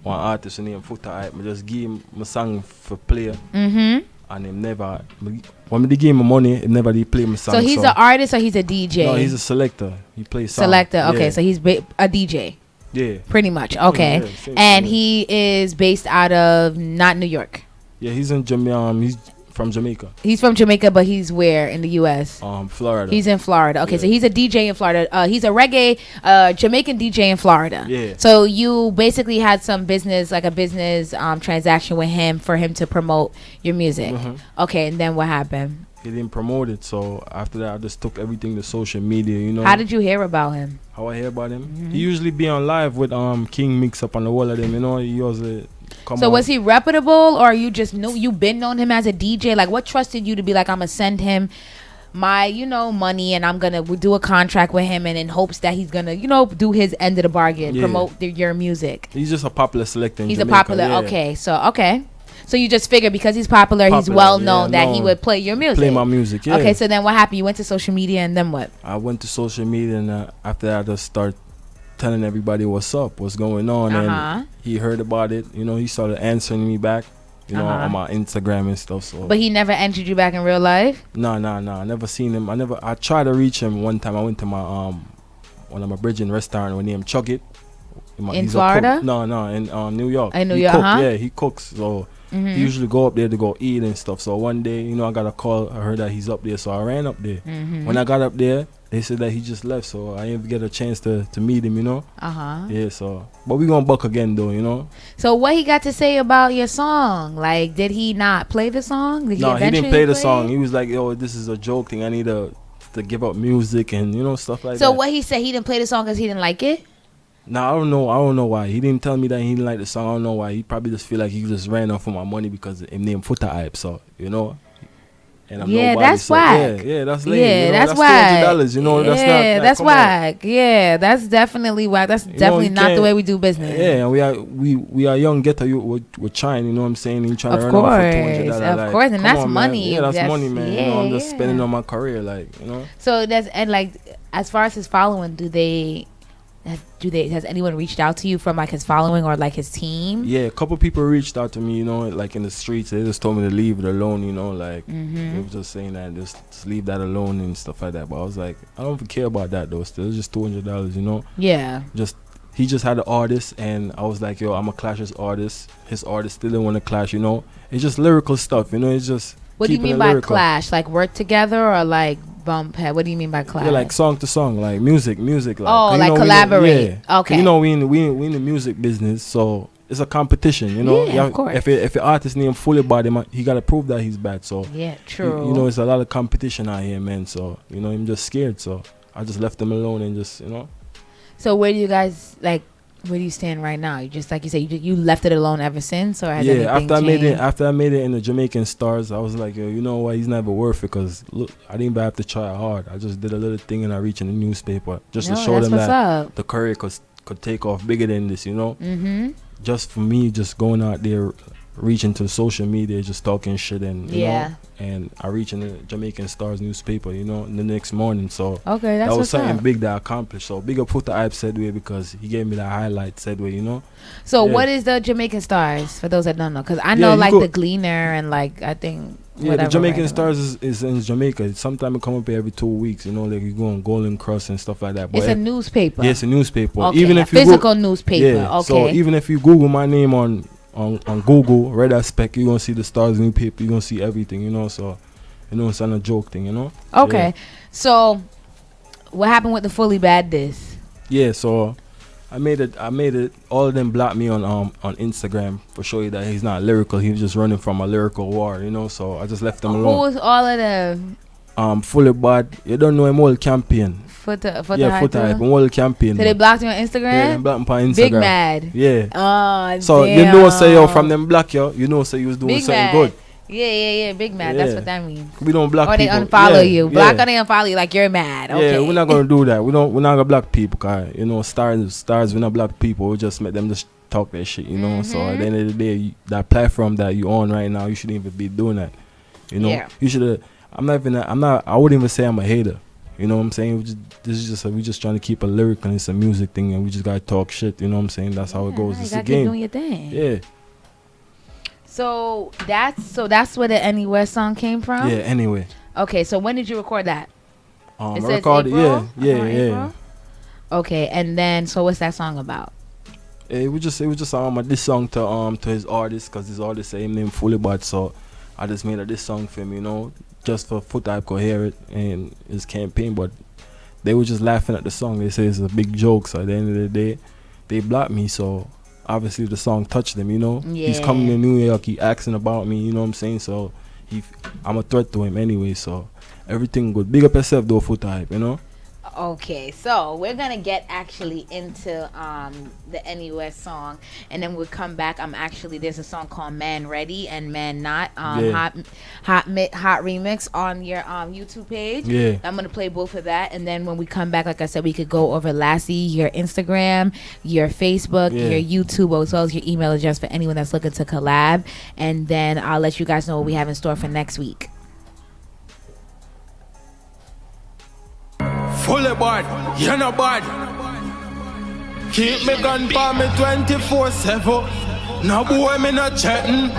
one artist named Foota Hype. I just give him my song for player. And him never when they give him money, he never did play my song. So he's an artist or he's a DJ? No, he's a selector. He plays songs. Selector. Okay, yeah. so he's a DJ. Yeah. Pretty much. Okay. Yeah, and he is based out of not New York. Yeah, he's in Jamaica. He's from Jamaica. He's from Jamaica, but he's where in the U.S.? Florida. He's in Florida. Okay, yeah. so he's a DJ in Florida. He's a reggae Jamaican DJ in Florida. Yeah. So you basically had some business, like a business transaction with him for him to promote your music. Okay, and then what happened? He didn't promote it, so after that I just took everything to social media, you know. How did you hear about him? How I hear about him? He usually be on live with King Mix Up on the wall of them, you know. He usually come So on. was he reputable, or you just knew you been known him as a DJ? Like, what trusted you to be like, I'm gonna send him my, you know, money, and I'm gonna do a contract with him, and in hopes that he's gonna, you know, do his end of the bargain, promote your music. He's just a popular selector in He's Jamaica, a popular. yeah. Okay, so you just figured because he's popular, he's well known that he would play your music. Play my music, yeah. Okay, so then what happened? You went to social media, and then what? I went to social media, and after that I just start telling everybody what's up, what's going on, and he heard about it. You know, he started answering me back, you know, on my Instagram and stuff. So, but he never answered you back in real life? No. I never seen him. I tried to reach him one time. I went to my one of my bridging restaurant with named Chuck It. In Florida? No, in New York. In New York, Yeah, he cooks. So he usually go up there to go eat and stuff. So one day, you know, I got a call. I heard that he's up there, so I ran up there. When I got up there, they said that he just left, so I didn't get a chance to meet him, you know. Yeah, so but we gonna buck again though, you know. So what he got to say about your song? Like, did he not play the song? No, he didn't play the song. He was like, "Yo, this is a joke thing. I need to give up music and, you know, stuff like that." So what he said, he didn't play the song because he didn't like it? No, I don't know why. He didn't tell me that he didn't like the song. I don't know why. He probably just feel like he just ran off for my money because his name Foota Hype, so, you know. And I'm nobody, that's so whack. Yeah, that's lame. Yeah, you know, that's whack. $200, you know. That's not. Like, that's whack. Yeah, that's definitely whack. That's definitely not the way we do business. Yeah, and we are young ghetto. We're trying. You know what I'm saying? You trying to run off for $200. Of course, and that's money. Yeah, that's money, man. Yeah, you know, I'm just spending on my career, like, you know. So as far as his following, has anyone reached out to you from like his following or like his team? Yeah, a couple people reached out to me, you know, like in the streets. They just told me to leave it alone, you know, like they was just saying that just leave that alone and stuff like that. But I was like, I don't care about that though. Still, it's just $200, you know. Yeah. He just had an artist, and I was like, yo, I'm a clash his artist. His artist still didn't want to clash, you know. It's just lyrical stuff, you know. It's just. What do you mean by clash? Like work together or like bump head? What do you mean by clash? Yeah, like song to song, like music. Like, oh, like collaborate. Yeah. Okay. You know, we in the music business, so it's a competition. You know, of course. If an artist name fully bad, he gotta prove that he's bad. So yeah, true. You know, it's a lot of competition out here, man. So you know, I'm just scared. So I just left him alone and just, you know. So where do you guys like? Where do you stand right now? You just like you said, you left it alone ever since, or has anything after changed? I made it in the Jamaican Stars, I was like, yo, you know what? He's never worth it, because look, I didn't even have to try hard. I just did a little thing and I reached in the newspaper just to show them that the career could take off bigger than this, you know. Just for me, just going out there, reaching to social media, just talking shit, and you know, and I reached in the Jamaican Stars newspaper, you know, the next morning. So okay, that was something big that I accomplished. So big up Foota Hype said way, because he gave me that highlight said way, you know. So what is the Jamaican Stars for those that don't know? Because I know like the Gleaner and like I think the Jamaican Stars is in Jamaica. Sometimes it come up here every 2 weeks, you know, like you go on Golden Cross and stuff like that. But it's a newspaper. Yeah, it's a newspaper. Okay, even if physical newspaper. Yeah, okay. So even if you Google my name on Google, ReddazPek, you're gonna see the Stars newspaper. You're gonna see everything, you know. So You know, it's not a joke thing, you know. Okay. Yeah. So, what happened with the Fully Bad diss? Yeah, so I made it. All of them blocked me on Instagram for show you that he's not lyrical. He was just running from a lyrical war, you know. So I just left them alone. Who was all of them? Fully Bad. You don't know him whole campaign. Foot Hype. Whole campaign. So they blocked you on Instagram? Yeah, they blocked me on Instagram. Big mad. Yeah. Oh, so damn. you know, say yo from them block you know, say you was doing Big something mad. good. Yeah. Big mad. Yeah. That's what that means. We don't block or people. Or they unfollow you. Yeah. Block or they unfollow you like you're mad. Okay. Yeah, we're not gonna do that. We're not gonna block people, cause you know, stars. We not block people. We just make them just talk their shit, you know. So at the end of the day, that platform that you on right now, you shouldn't even be doing that. You know, you should. I wouldn't even say I'm a hater. You know what I'm saying? We just trying to keep a lyric and it's a music thing, and we just gotta talk shit. You know what I'm saying? That's how it goes. It's a game. Doing your thing. Yeah. So that's where the Anywhere song came from. Yeah. Anyway. Okay. So when did you record that? I recorded. Yeah. Okay, and then so what's that song about? It was just this song to his artist, cause his artist same name Fully Bad, so I just made this song for him, you know, just for Foot Hype could hear it in his campaign. But they were just laughing at the song. They say it's a big joke. So at the end of the day, they blocked me. So obviously the song touched them, you know. Yeah. He's coming to New York. He asking about me, you know what I'm saying. So I'm a threat to him anyway. So everything good. Big up yourself though, Foot Hype, you know. Okay, so we're gonna get actually into the Anywhere song, and then we'll come back. There's a song called "Man Ready" and "Man Not" hot remix on your YouTube page. Yeah, I'm gonna play both of that, and then when we come back, like I said, we could go over Lassie, your Instagram, your Facebook, your YouTube, as well as your email address for anyone that's looking to collab, and then I'll let you guys know what we have in store for next week. Fully bad, you're not bad. Keep me gun for me 24/7. No boy, me not chatting.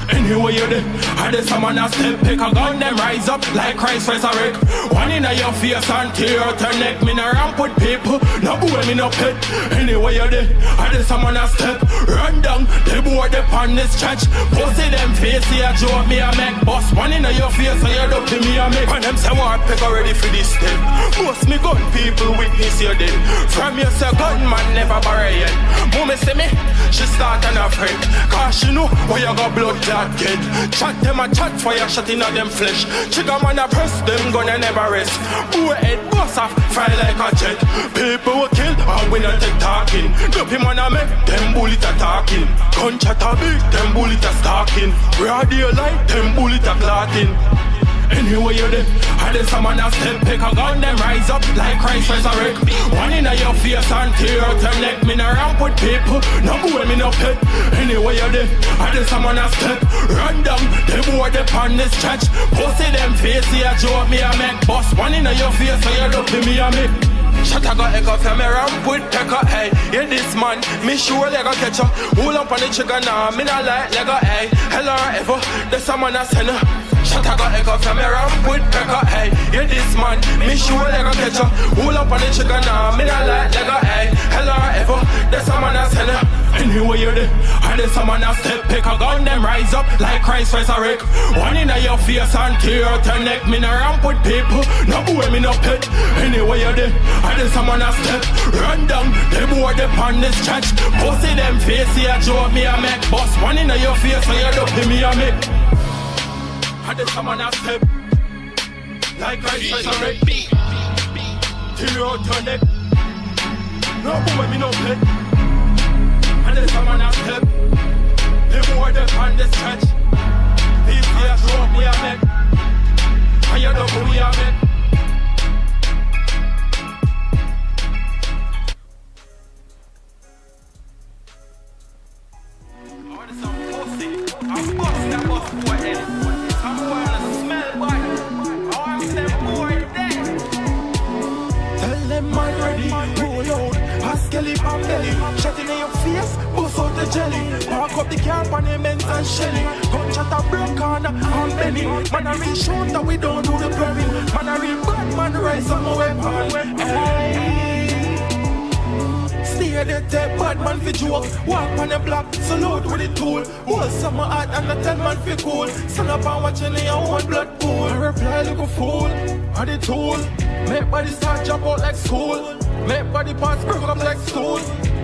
Anyway, you there, I just someone a step, pick a gun, them rise up like Christ resurrect. One in your face and tear out your neck. Me no ramp with people, no boy, me no pet. Anyway, you there, I just someone a step, run down, they board upon this church. Pussy them face, here, joke me a make. Boss, one in your face, so you don't pay me a make. And them say, war pick already for this step. Most me gun people witness you dead. From you say, gunman never bury yet. Mommy see me, she start an afraid. Cause she know where you got blood get. Chat them a chat fire shot in them flesh. Trigger man a press them gonna never rest. Boy head bust off fly like a jet. People will kill and we not take talking. Dopey man a make them bullet a talking. Gun chat a big them bullet a stalking. Radio light them bullet a clotting. Anyway you there, I just someone a step, pick a gun, them rise up like Christ resurrect. One in your face and tear out your neck. Me no ramp with people, no boy me no pet. Anyway you there, I just someone a step, run down, they board upon this church. Pussy them face, here joke me a make. Boss one in your face, so you don't pay me a make. Shut up, echo from me ramp with Pekka, hey. Yeah, this man, me sure they gon' catch ya. Hold up on the trigger now, me not like Lego, hey. Hello, ever, there's someone a send her. Shut up, echo from me ramp with Pekka, hey. Yeah, this man, me sure they gon' catch ya. Hold up on the trigger now, me not like Lego, hey. Hello, ever, there's someone a send her. Anyway, you there, and there's someone a step, pick a gun, them rise up like Christ resurrect. One in your face and tear out your neck. Me no ramp with people, no boy, me no pet. Anyway, you there, and there's someone a step, run down, they board upon this church. Pussy them face, here joke me a make. Boss one in your face, so you don't pay me a make. And there's someone a step, like Christ resurrect. Tear out your neck, no boy, me no pet. And there's someone else step, they board upon this church. These years rope we are make, and you know who we are make. I want some pussy, I'm busting that bus boy head. Some boy wanna smell boy, I want to see them boy dead. Tell them man ready, roll out. Skelly and belly, shot in your face, bust out the jelly. Park up the car on the men's and Shelly. Gunshot a broke corner and Benny. Man a real short that we don't do the prepping. Man a real bad man rise on my weapon. Hey, stay hear they take bad man fi joke. Walk on the block, salute with the tool. Hold some heart and I tell man fi cool. Stand up and watch in your own blood pool. I reply like a fool, I the tool. Make body start jump out like school. Make body parts break up like stool.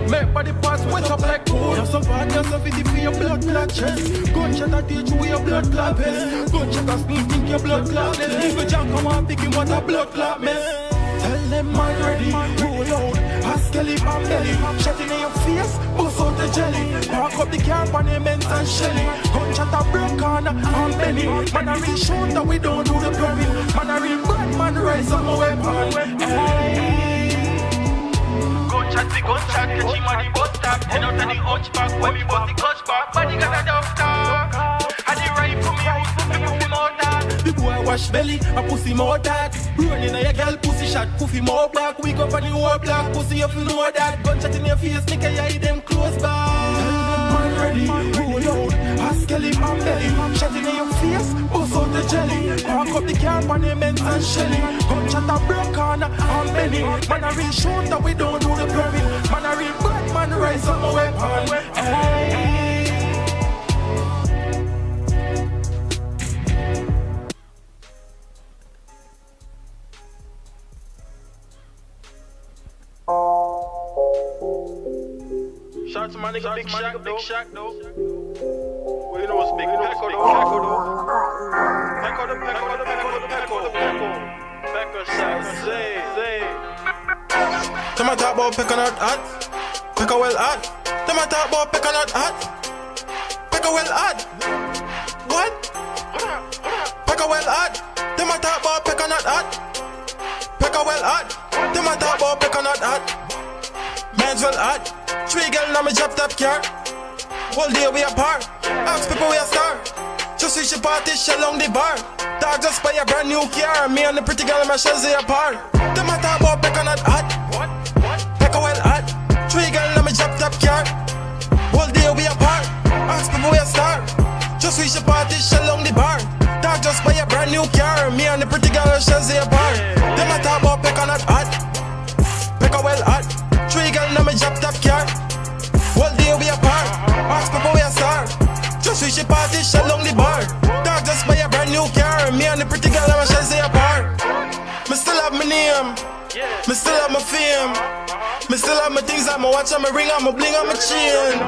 Make body parts wet up like cool. Have some bad, have some pity for your blood clot chest. Gunshot a teach you with your blood clot vest. Gunshot a sneak think your blood clot less. If a jack come and pick him what a blood clot mess. Tell them man ready, roll out. Ask Kelly and belly. Shot in your face, bust out the jelly. Park up the car on the Benz and Shelly. Gunshot a break on and Benny. Man a real shoot that we don't do the permit. Man a real bad man rise up my weapon. Hey. Gunshot, catch him on the bus stop. Head out of the hunchback when we bust the clutch back. Body got a doctor. And the rifle me out, me pussy more that. The boy wash belly, a pussy more that. Running on your girl pussy shot, pussy more black. Wake up on the whole black, pussy you feel know that. Gunshot in your face, nigga, you hide them close back. Man ready, roll out. Ask Kelly and belly. Shot in your face, bust out the jelly. Park up the car on the Benz and Shelly. Gunshot a broke on and Benny. Man a real shoot that we don't do the permit. Man a real bad man rise up my weapon. Hey. Shout out to my nigga Big Shaq though. Well, you know what's big, Pecco though. Pecco say. Them a talk about Pecco not hot. Pecco well hot. Them a talk about Pecco not hot. Pecco well hot. What? Pecco well hot. Them a talk about Pecco not hot. Pecco well hot. Them a talk about Pecco not hot. Man's well hot. 3 girl in my drop top car. Whole day we apart. Ask people we a star. Just reach the party, shell along the bar. Dog just buy a brand new car. Me and the pretty girl in my shells they apart. Them a talk about Pecco not hot. Pecco well hot. 3 girl in my drop top car. Whole day we apart. Ask people we a star. Just reach the party, shell along the bar. Dog just buy a brand new car. Me and the pretty girl in my shells they apart. Them a talk about Pecco not hot. Pecco well hot. 3 girl in my drop top car. Whole day we apart. Ask people we a star. Just reach the party, shell along the bar. Dog just buy a brand new car. Me and the pretty girl and my shells they apart. Me still have my name. Me still have my fame. Me still have my things like my watch and my ring and my bling and my chain.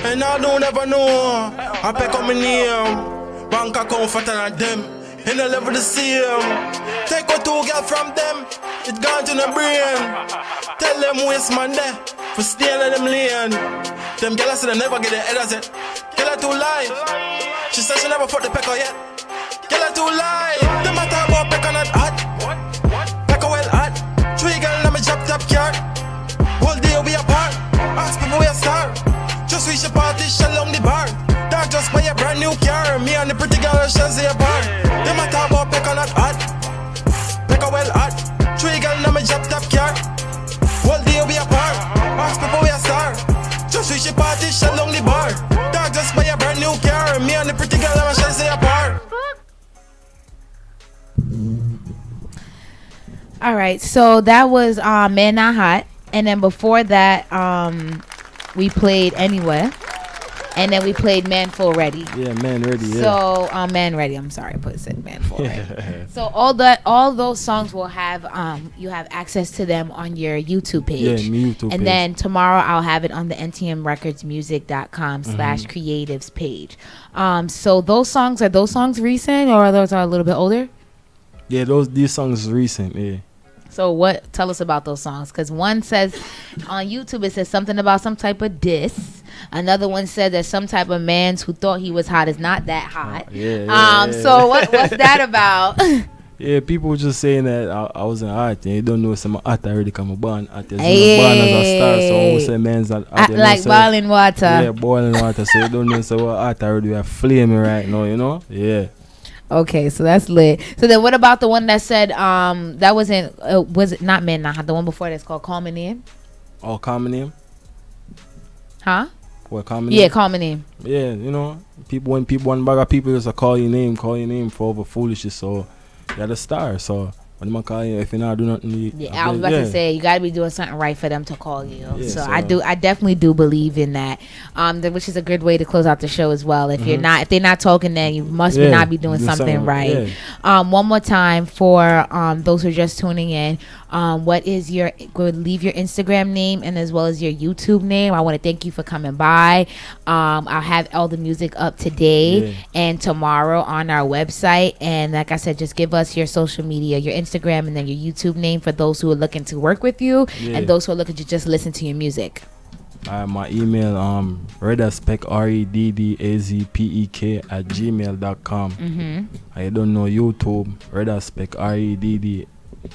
And I don't ever know. I pick up my name. Bank account fatter than them. In the level the same. Take a 2 girl from them. It gone to the brain. Tell them waste man there. For stealing them lane. Them girls say they never get their head as it. Girl are too lie. She said she never fucked the Pecco yet. Girl are too lie. Them a talk about Pecco not hot. Pecco well hot. 3 girl in my drop top car. Whole day we apart. Ask people we a star. Just reach the party, shell along the bar. Dog just buy a brand new car. Me and the pretty girl shells they apart. Them a talk about Pecco not hot. Pecco well hot. 3 girl in my drop top car. Whole day we apart. Ask people we a star. Just reach the party, shell along the bar. Dog just buy a brand new car. Me and the pretty girl and my shells they apart. All right, so that was Man Not Hot, and then before that we played Anywhere, and then we played Man Full Ready. Yeah, Man Ready. Yeah. So Man Ready. I'm sorry, I said Man Full Ready. So all those songs will have you have access to them on your YouTube page. Yeah, YouTube page. And then tomorrow I'll have it on the ntmrecordsmusic.com/creatives page. So those songs recent, or those are a little bit older? Yeah, these songs recent. Yeah. So tell us about those songs, because one says on YouTube it says something about some type of diss. Another one said that some type of man who thought he was hot is not that hot. So what's that about? Yeah, people were just saying that I wasn't hot. And you don't know some hot already come born hot. Born as a star, so I say man's hot. Like boiling water. Yeah, boiling water. So you don't know so what hot already. We are flaming right now, you know? Yeah. Okay, so that's lit. So then what about the one that said that wasn't was it not Man Not Hot, the one before that's called Call My Name? Oh, Call My Name? Huh? What, Call My Name? Yeah, Call My Name. Yeah, you know, one bag of people just call your name for over foolishness, so you're the star, so when them call you, if you not do nothing, Yeah, I was about to say you got to be doing something right for them to call you. Yeah, so so I definitely do believe in that. Which is a good way to close out the show as well. If if they're not talking, then you must not be doing something right. Yeah. One more time for those who are just tuning in. What is your? Go leave your Instagram name and as well as your YouTube name. I want to thank you for coming by. I'll have all the music up today and tomorrow on our website. And like I said, just give us your social media, your Instagram, and then your YouTube name for those who are looking to work with you and those who are looking to just listen to your music. My email ReddazPek ReddazPek @gmail.com. I don't know YouTube ReddazPek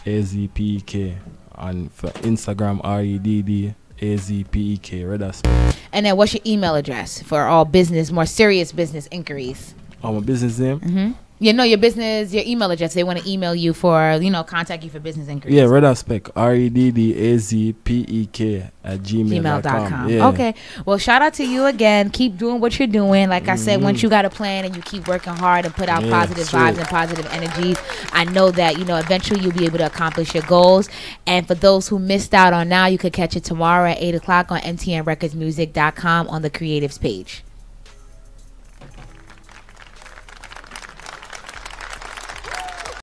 ReddazPek, and for Instagram ReddazPek ReddazPek. And then what's your email address for all business, more serious business inquiries? My business name. You know your business, your email address. They want to email you for, contact you for business inquiries. Yeah, ReddazPek ReddazPek @gmail.com. Yeah. Okay. Well, shout out to you again. Keep doing what you're doing. Like I said, once you got a plan and you keep working hard and put out positive vibes and positive energy, I know that eventually you'll be able to accomplish your goals. And for those who missed out on now, you could catch it tomorrow at 8:00 on MTMRecordsmusic.com on the creatives page.